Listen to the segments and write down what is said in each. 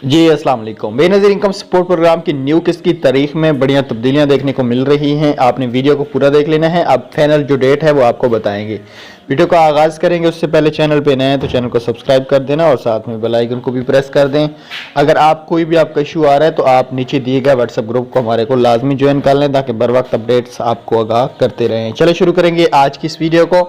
जी अस्सलाम वालेकुम। Benazir income support programme की न्यू किस्त की तारीख में बढ़िया तब्दीलियां देखने को मिल रही हैं। आपने वीडियो को पूरा देख लेना है। अब फाइनल जो डेट है वो आपको बताएंगे। वीडियो का आगाज़ करेंगे उससे पहले चैनल पे नए हैं तो चैनल को सब्सक्राइब कर देना और साथ में बेल आइकन को भी प्रेस कर दें। अगर आप कोई भी आपका इशू आ रहा है तो आप नीचे दिए गए व्हाट्सएप ग्रुप को हमारे को लाजमी ज्वाइन कर लें ताकि बर वक्त अपडेट्स आपको आगाह करते रहें। चले शुरू करेंगे आज की इस वीडियो को।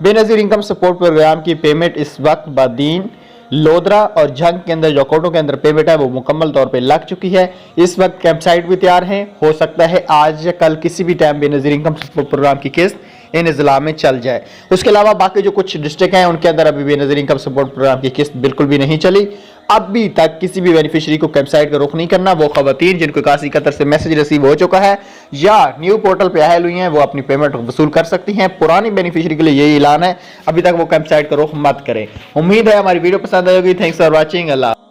बेनज़ीर इनकम सपोर्ट प्रोग्राम की पेमेंट इस वक्त बादीन, लोधरा और झंग के अंदर जो अकाउंटों के अंदर पेमेंट है वो मुकम्मल तौर पे लग चुकी है। इस वक्त वेबसाइट भी तैयार है। हो सकता है आज या कल किसी भी time Benazir income support programme की किस्त इन जिला में चल जाए। उसके अलावा बाकी जो कुछ डिस्ट्रिक्ट हैं उनके अंदर अभी बेनज़ीर इनकम सपोर्ट प्रोग्राम की किस्त बिल्कुल भी नहीं चली। अभी तक किसी भी बेनिफिशियरी को वेबसाइट का रुख नहीं करना। वो खवातीन जिनको 81 से मैसेज रिसीव हो चुका है या न्यू पोर्टल पे आयल हुई हैं वो अपनी पेमेंट वसूल कर सकती हैं। पुरानी बेनिफिशियरी के लिए यही ऐलान है, अभी तक वो वेबसाइट का रुख मत करें। उम्मीद है हमारी वीडियो पसंद आई होगी। Thanks for watching. अल्लाह।